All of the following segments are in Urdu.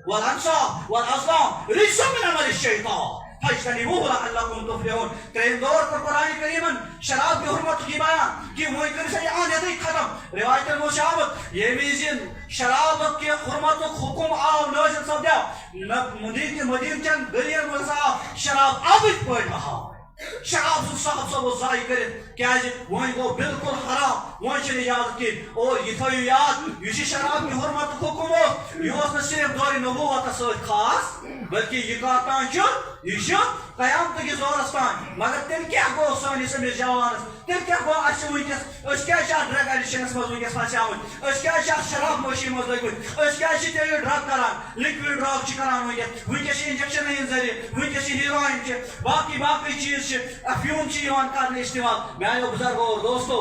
والانصاب والازلام رجس من عمل الشیطان فاجتنبوه لعلكم تفلحون. تریم دور پر قرآن کریمن شراب کی حرمت کی بیان کہ وہ کر سے آن یدی ختم روایت المشابت یہ میزن شراب کی حرمت حکم آو نازل سپدیو مدین چن گلین مزا شراب عابد پٲٹھۍ بہاو شراب سُہ صاحب صٲب ضایع کٔرِتھ کیازِ وۄنۍ گوٚو بالکل حرام وۄنۍ چھُنہٕ اجازت کینٛہہ اور یہ تھٲیِو یاد یُس یہِ شراب کی حرمت حکم اوس یہِ اوس نہٕ صرف دورِ نبوتس سۭتۍ خاص بلکہ یہ کر تان یہ قیامت کس دورس تان مگر تیل کیا گو سانس امس جوانس تیل کیا گو ونکس کیا ڈرگ ایڈکشنس مز ونکس پھسے آمت کیا شراب نوشی مز لگمت کیا تیل ڈرگ کران لکوڈ ڈرگ کران ونکس انجیکشن ہند ذریعہ ونکس ہیروئن باقی باقی چیز افیون کرنے استعمال میانو بزرگو اور دوستو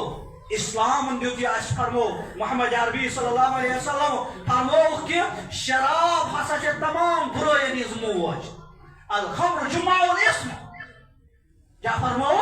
اسلام دیت یہ فرمو محمد عربی صلی اللہ علیہ وسلم فرمو کہ شراب ہسا تمام برائین ہز موج الخمر جمع الاسم کیا فرمو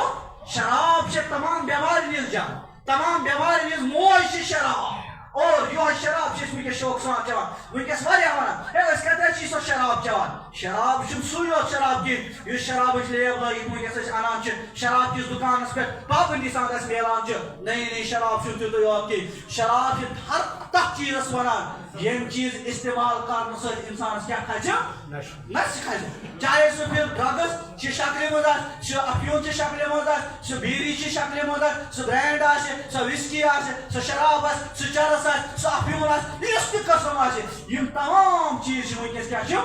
شراب سے تمام بیماری ہز جان تمام بیماری ہز موج سے شراب اور یہ شراب سے ونکس شوق سان چوان ونکس واریاہ ونان ہے اس کتہ چھ سو شراب چوان شراب چھ سُے یوت شراب کینٛہہ یُس شرابٕچ لیب لٲگِتھ ونکس أسۍ انان چھِ شراب کِس دُکانس پٮ۪ٹھ پابندی سان اسہِ میلان چھِ نئی نئی شراب چھُنہٕ تیُتُے یوت کینٛہہ شراب چھِ ہر تتھ چیٖزس ونان یم چیز استعمال کرنے سۭتۍ انسانس کیا کھسہِ نشہِ کھسہِ چاہے سُہ پھر ڈرگس چہِ شکلہِ منٛز آسہِ سُہ افیون چہِ شکلہِ منٛز آسہِ سُہ بیٖڑی چہِ شکلہِ منٛز آسہِ سُہ برینڈ آسہِ سُہ وسکی آسہِ سُہ شراب آسہِ سُہ چرس آسہِ سُہ افیون آسہِ یُس تہِ قسم آسہِ یم تمام چیز چھِ ونکیٚس کیاہ چھِ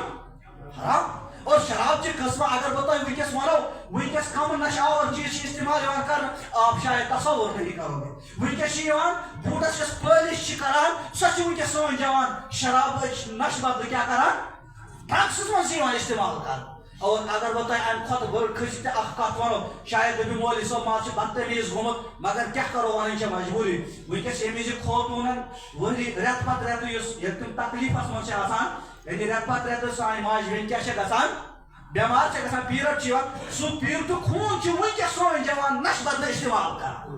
حرام اور شراب چہِ قسم اگر بہٕ تۄہہِ ونکیٚس ونو ونکیٚس کم نشہ آور چیز چھِ استعمال یوان کرنہٕ آپ شاید تصور نہیں کرو گے ونکیٚس چھِ یوان بوٗٹس یۄس پٲلِش چھِ کران سۄ چھِ ونکیٚس سٲنۍ جوان شرابٕچ نشہٕ بدلہٕ کیاہ کران ڈرگسس منٛز چھِ یوان استعمال کرنہٕ اور اگر بہٕ تۄہہِ امہِ کھۄتہٕ بٔڑ کھٔسِتھ تہِ اکھ کتھ ونو شاید دٔپِو مولوی صٲب ما چھُ بدتمیٖز گوٚمُت مگر کیاہ کرو ونٕنۍ چھِ مجبوٗری ونکیٚس ییٚمہِ وِزِ خوتوٗنن ؤری رٮ۪تہٕ پتہٕ رٮ۪تہٕ یُس ییٚلہِ تِم تکلیٖفس منٛز چھِ آسان ییٚلہِ رٮ۪تہٕ پتہٕ رٮ۪تہٕ سانہِ ماجہِ بیٚنہِ کیاہ چھِ گژھان بیمار چھِ گژھان پیٖرڈ چھِ یِوان سُہ پیٖرڈُک خوٗن چھُ ونکیٚس سٲنۍ جوان نشہٕ بدلہٕ استعمال کران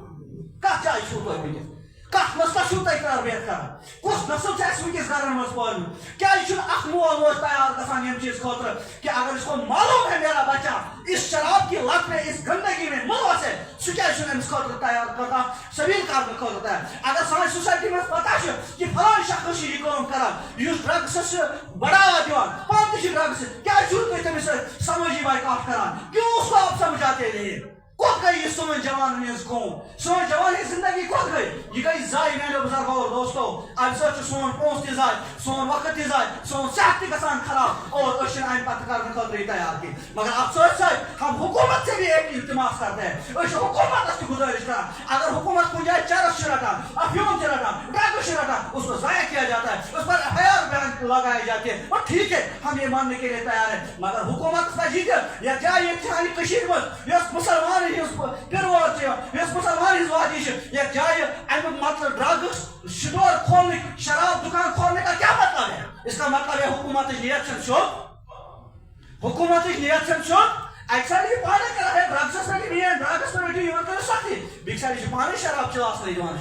کتھ جایہِ چھُو تُہۍ ونکیٚس کتھ نسلس چھُو تُہۍ تربیت کران کُس نسل چھُ اسہِ ونکیٚس گرن منٛز پٲلمُت کیازِ چھُنہٕ اکھ مول موج تیار گژھان ییٚمہِ چیٖز خٲطرٕ کہ اگر اس کو معلوم ہے میرا بچہ اس شراب کی لت میں اس گندگی میں ملوث ہے سُہ کیازِ چھُنہٕ أمِس خٲطرٕ تیار کران سبیٖل کرنہٕ خٲطرٕ تیار اگر سانہِ سوسایٹی منٛز پتہ چھُ کہ فلان شخص چھُ یہِ کٲم کران یُس ڈرگسس چھُ بڑاوا دِوان پانہٕ تہِ چھُ ڈرگس کیازِ چھُو تُہۍ تٔمِس سۭتۍ سمٲجی بایکاٹ کران کیوں اس کو آپ سمجھاتے نہیں کوٚت گٔے یہِ سٲنۍ جوانن ہٕنٛز قوم سٲنۍ جوان ہٕنٛز زندگی کوٚت گٔے یہِ گٔے ضایع میانیو بزرگو اور دوستو امہِ سۭتۍ چھُ سون پونٛسہٕ تہِ ضایع سون وقت تہِ ضایع سون صحت تہِ گژھان خراب اور أسۍ چھِنہٕ امہِ پتہٕ کرنہٕ خٲطرٕ یہِ تیار کینٛہہ مگر اتھ سۭتۍ سۭتۍ ہم حکومت سے بھی ایک التماس کرتے ہیں أسۍ چھِ حکومتس تہِ گزٲرش کران اگر حکومت کُنہِ جایہِ چرس چھِ رٹان افیون چھِ رٹان ڈرگس چھِ رٹان اس کو ضائع کیا جاتا ہے اس پر FIR بیان لگائی جاتی ہے اور ٹھیک ہے ہم یہ ماننے کے لیے تیار ہیں مگر حکومت پزِ تہِ یتھ جایہِ ییٚتہِ سانہِ کٔشیٖرِ منٛز یۄس مُسلمانن ہٕنٛز یس مسلمان ہز وادی یتھ جائے امیک مطلب ڈرگس سٹور کھولنے شراب دکان کھولنے کا کیا مطلب ہے اس کا مطلب ہے حکومت نیت چھن سیوٚد حکومت نیت چھن سیوٚد اکہِ سایڈٕ چھِ پانے کران ہے ڈرگسس پٮ۪ٹھ نِیَن ڈرگس پٮ۪ٹھ یِمن کٔرِو سختی بیٚکہِ سایڈٕ چھِ پانے شراب چلانے دِوان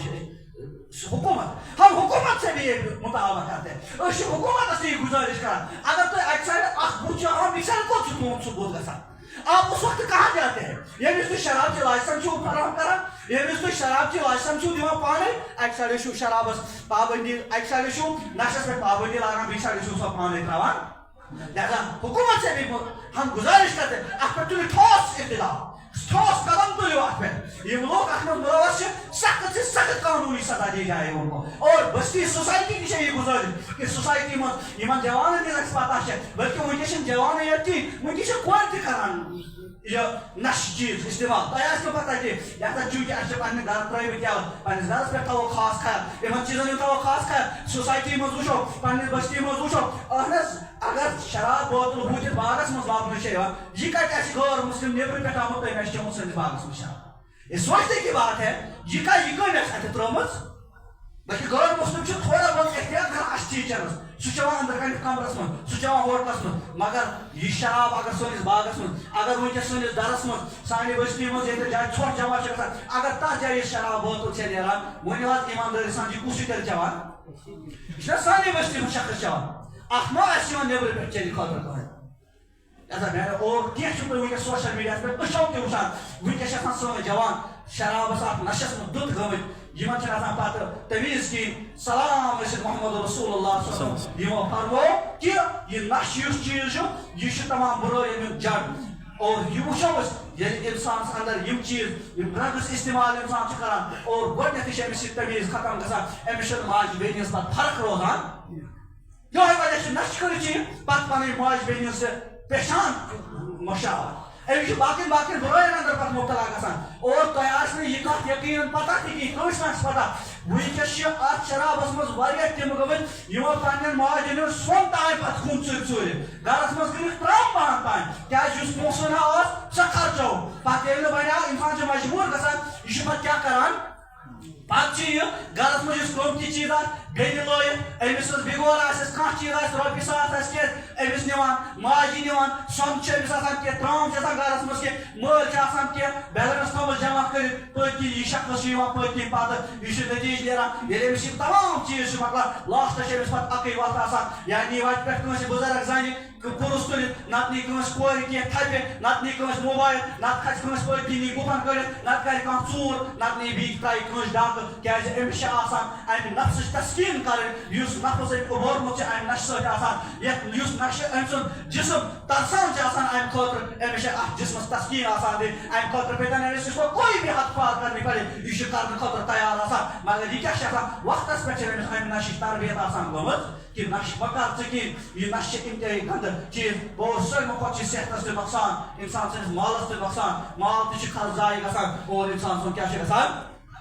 حکومت ہم حکومت سے بھی مطالبہ کرتے ہیں أسۍ چھِ حکومتس تہِ گزارش کران اگر تُہۍ اکہِ سایڈٕ اکھ بُتھ چھُ ہاوان بیٚکہِ سایڈٕ کوٚت چھُ تُہُنٛد سُہ بُتھ گژھان آپ اس وقت کہاں جاتے ہیں یہ بھی شراب کی لائسنس فراہم کران یہ بھی شراب کی لائسنس دیوان پانے اکہ سایڈٕ شرابس پابندی اکہ سایڈٕ نشس پہ پابندی لاگان بیٚیہِ سایڈٕ سۄ پانے تراوان لہذا حکومت سے بھی ہم گزارش کرتے ہیں اتھ پٮ۪ٹھ تُلِو ٹھوس اقتدار ٹھوس قدم تُلِو اتھ پٮ۪ٹھ یم لوگ اتھ منٛز ملوث چھِ سخت سے سخت قانونی سزا دی جائے ان کو اور بستی سوسائٹی کی چھِ یہ گزارش کہ سوسائٹی منٛز یمن جوانن ہٕنٛز اسہِ پتہ چھِ بلکہ ونکیٚس چھِنہٕ جوانٕے یوت کینٛہہ ونکیٚس چھِ کورِ تہِ کران یہ نشہٕ چیز استعمال تۄہہِ آسہِ پتہ کہ یتھ چوٗنٛکہِ اَسہِ چھِ پننہِ گرٕ ترٲوِتھ یا پننس گرس پٮ۪ٹھ تھاوو خاص خیال یِمن چیٖزن ہُنٛد تھاوو خاص خیال سوسایٹی منٛز وٕچھو پننہِ بستی منٛز وٕچھو اہن حظ اگر شراب بوتل بوٗزِتھ باغس منٛز لبنہٕ چھِ یِوان یہِ کتہِ آسہِ غٲر مسلم نیبرٕ پٮ۪ٹھ آمُت تٔمۍ آسہِ چوٚمُت سٲنِس باغس منٛز شراب یہ سوچنے کی بات ہے یہ کٔمۍ آسہِ اتہِ ترٲومٕژ بلکہ غٲر مسلم چھُ تھوڑا بہت احتیاط کران اَسہِ ٹیٖچرس سُہ چٮ۪وان أنٛدرٕ کَنہِ کمرس منٛز سُہ چٮ۪وان ہوٹلس منٛز مگر یہِ شراب اگر سٲنِس باغس منٛز اگر ونکیٚس سٲنِس درس منٛز سانہِ بستی منٛز ییٚتہِ جایہِ ژھۄٹھ جمع چھِ گژھان اگر تتھ جایہِ یہِ شراب بوتل چھِ نیران ؤنِو حظ ایٖماندٲری سان یہِ کُس چھُ تیٚلہِ چٮ۪وان یہِ چھُنہ سانہِ بستی منٛز شخص چٮ۪وان اخ ما آسہِ یِوان نیٚبرٕ پٮ۪ٹھ چیٚنہِ خٲطرٕ کٕہٕنۍ اور کینٛہہ چھُ تُہۍ وٕنکٮ۪س سوشل میٖڈیاہَس پٮ۪ٹھ أچھو تہِ وٕچھان وٕنکٮ۪س چھِ آسان سٲنۍ جوان شرابس اَتھ نشس منٛز دُت گٔمٕتۍ یِمن چھنہٕ آسان پتہٕ تمیٖز کِہیٖنۍ سلام ٲسِتھ محمد رسول اللہ صلی اللہ علیہ وسلم یِمو فرمو کہِ یہِ نشہٕ یُس چیٖز چھُ یہِ چھُ تمام بُرٲیی ہُنٛد جڑ اور یہ وٕچھو أسۍ ییٚلہِ اِنسانس اندر یِم چیٖز یِم ڈرگٕس استعمال اِنسان چھُ کران اور گۄڈٕنیتھٕے چھِ أمِس یہِ تمیٖز ختم گژھان أمِس چھنہٕ ماجہِ بیٚنہِ ہٕنٛز پتہٕ فرق روزان یِہوے وجہ چھُ نشہٕ کھٔڑۍ چھِ پتہٕ پنٕنۍ ماجہِ بیٚنہِ ہٕنٛز پہچان مشاوان أمِس چھُ باقین باقین بُرٲیَن اندر پتہٕ مُبتلا گژھان اور تۄہہِ آسہِ نہٕ یہِ کتھ یقیٖنن پتہ تہِ کِہیٖنۍ کٲنٛسہِ آسہِ پتہ وٕنکٮ۪س چھِ اتھ شرابس منٛز واریاہ تِم گٔمٕتۍ یِمو پننٮ۪ن ماجٮ۪ن ہُنٛد سۄن تام پتہٕ خوٗن ژوٗرِتھ گرس منٛز کٔرِکھ ترام پہن تام کیٛازِ یُس پونٛسہٕ نا اوس سۄ خرچو پتہٕ ییٚلہِ نہٕ بنیو انسان چھُ مجبوٗر گژھان یہِ چھُ پتہٕ کیٛاہ کران پتہٕ چھُ یہِ گرس منٛز یُس قۭمتی چیٖز آسہِ بیٚنہِ لٲیِتھ أمِس ٲس بِگور آسٮ۪س کانٛہہ چیٖز آسہِ رۄپیہِ ساس آسہِ کینٛہہ أمِس نِوان ماجہِ نِوان سۄن چھُ أمِس آسان کینٛہہ ترام چھُ آسان گرس منٛز کینٛہہ مٲلۍ چھِ آسان کینٛہہ بیلنس تھومُت جمع کٔرِتھ پٔتۍ کِنۍ یہِ شخص چھُ یِوان پٔتۍ کِنۍ پتہٕ یہِ چھُ نٔتیٖجہٕ نیران ییٚلہِ أمِس یِم تمام چیٖز چھِ مۄکلان لاسٹس چھِ أمِس پتہٕ اکٕے وتھ آسان یا نی وتہِ پٮ۪ٹھ کٲنٛسہِ بُزرگ زنہِ پُرُس تُلِتھ نتہٕ نی کٲنٛسہِ کورِ کینٛہہ تھپہِ نتہٕ نی کٲنٛسہِ موبایل نتہٕ کھسہِ کٲنٛسہِ پٔتۍ کِنۍ نی گُپن کٔڑِتھ نتہٕ کرِ کانٛہہ ژوٗر نتہٕ نی بیٚیہِ ترٛایہِ کٲنٛسہِ ڈاکہٕ کیٛازِ أمِس چھِ آسان امہِ نفسٕچ تسکیٖن کرٕنۍ یُس نفس أمۍ اُبورمُت چھُ امہِ نشہٕ سۭتۍ آسان یُس نشہٕ أمۍ سُنٛد جسم ترسان چھُ آسان امہِ خٲطرٕ أمِس چھِ اتھ جسمس تسکیٖن آسان دِنۍ امہِ خٲطرٕ پیٚتن أمِس یُس کوئی بھی حد پار کرنہِ پڑِ یہِ چھُ کرنہٕ خٲطرٕ تیار آسان مگر یہِ کیٛاہ چھُ آسان وقتس پٮ۪ٹھ چھِ أمِس امہِ نشٕچ تربیت آسان گٔمٕژ کہ نشہٕ مہ کر ژٕ کِہیٖنۍ یہِ نشہٕ چھِ انتہٲیی گنٛدٕ چیٖز اور سٲلمو کھۄتہٕ چھِ صحتس تہِ نۄقصان انسان سٕنٛدِس مالس تہِ نۄقصان مال تہِ چھُ خرچ ضایع گژھان اور انسان سُنٛد کیٛاہ چھُ گژھان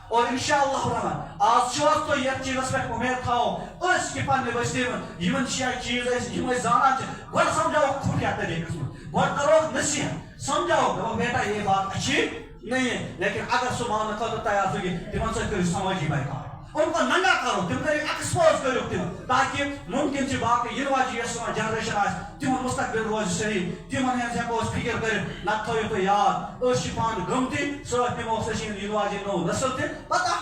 اور انشاءاللہ الرحمن آز چھُ حظ تُہۍ یتھ چیٖزس پٮ۪ٹھ اُمید تھاوو أسۍ کہِ پننہِ ؤستی منٛز یِمن شیٚے چیٖز أسۍ یِم أسۍ زانان چھِ گۄڈٕ سمجھاووکھ کھُفیہ طریٖقس منٛز گۄڈٕ کروکھ نصیحت سمجھاووکھ دپوکھ بیٹا یہ بات اچھی نہیں ہے لیکن اگر سُہ ماننہٕ خٲطرٕ تیار چھُ کہِ تِمن سۭتۍ کٔرِو سمٲجی بایکاٹ ان کو ننگا کرو تم کٔرِو ایکسپوز کٔرِو تِم تاکہِ ممکن چھِ باقٕے یِنہٕ واجیٚنۍ یۄس سٲنۍ جنریشن آسہِ تِمن مستقبل روزِ صحیح تِمن ہٕنٛز ہٮ۪کو أسۍ فِکر کٔرِتھ نتہٕ تھٲیِو تُہۍ یاد أسۍ چھِ پانہٕ گٔمتی سۭتۍ نِمو أسۍ یِنہٕ واجیٚنۍ نوٚو نسل تہِ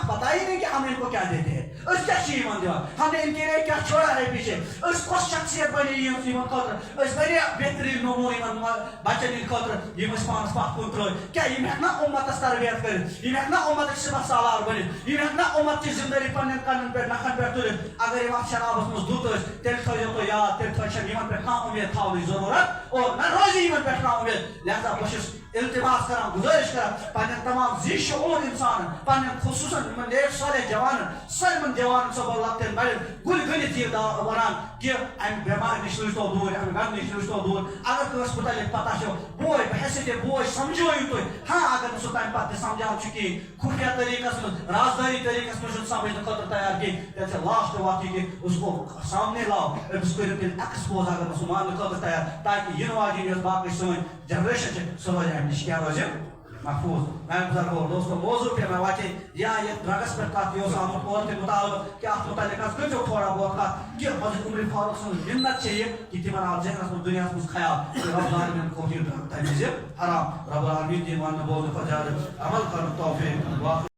پتہ ہی نہیں کہ ہم ان کو کیا دیتے ہیں أسۍ کیٛاہ چھِ یِمن دِوان ہم نے ان کے لیے کیا چھوڑا ہے پیچھے أسۍ کۄس شخصیت بنے یِمن خٲطرٕ أسۍ واریاہ بہتریٖن نموٗنہٕ یِمن بچن ہٕنٛدِ خٲطرٕ یِم أسۍ پانس پتھ کُن ترٲے کیٛاہ یِم ہٮ۪کنا اُمتس تربیت کٔرِتھ یِم ہٮ۪کنا اُمتٕکۍ صِفت سالار بٔنِتھ یِم ہٮ۪کنا اُمتچہِ زِندگی پننٮ۪ن قدمن پٮ۪ٹھ نکھن پٮ۪ٹھ تُلِتھ اگر یِم اتھ شرابس منٛز دُت ٲسۍ تیٚلہِ تھٲیزیو تُہۍ یاد تیٚلہِ چھنہٕ یِمن پٮ۪ٹھ کانٛہہ اُمید تھاونٕچ ضروٗرت اور نہ روزِ یِمن پٮ۪ٹھ کانٛہہ اُمید لہذا بہٕ چھُس التماس کران گُزٲرِش کران پننٮ۪ن تمام زی شعوٗر اِنسانن پننٮ۪ن خصوٗصن یِمن نیک صالح جوانن سٲلمن جوانن صبح لۄکٹٮ۪ن بڑٮ۪ن گُلۍ گٔنِتھ یہِ ونان کہ امہِ بٮ۪مارِ نِش روٗزتو دوٗر امہِ غمہٕ نِش روٗزتو دوٗر اگر کٲنٛسہِ مُتعلق پتہ چھو بوے بحیثیتِ بوے سمجھٲیِو تُہۍ ہاں اگر نہٕ سُہ تمہِ پتہٕ تہِ سمجھان چھُ کِہیٖنۍ خُفیہ طریٖقس منٛز رازدٲری طریٖقس منٛز چھُنہٕ سمجھنہٕ خٲطرٕ تیار کِہیٖنۍ تیٚلہِ چھِ لاسٹ وتھ یہِ کہ اس کو سامنے لاو أمِس کٔرِو تیٚلہِ ایکسپوز اگر نہٕ سُہ ماننہٕ خٲطرٕ تیار تاکہِ یِنہٕ واجیٚنۍ یۄس باقٕے سٲنۍ جنریشن چھِ سۄ روزِ امہِ نِش کیٛاہ روزِ محفوظ میں بزرگوں دوستوں موضوع پہ میں واچے یا یہ ڈرگس پہ کتھ یہ آمت اور تہِ مطابق کہ اتھ متعلق کٔرِو تھوڑا بہت کتھ کہ حضرت عمر فاروق سٕنٛز مِنت چھِ یہِ کہ تِمن آو ذہنس منٛز دُنیاہس منٛز خیال کہ رب العالمین کوٚر یہِ ڈرگ تمہِ وِزِ حرام رب العالمین دِیِن وننہٕ بولنہٕ کھۄتہٕ زیادٕ عمل کرنُک توفیق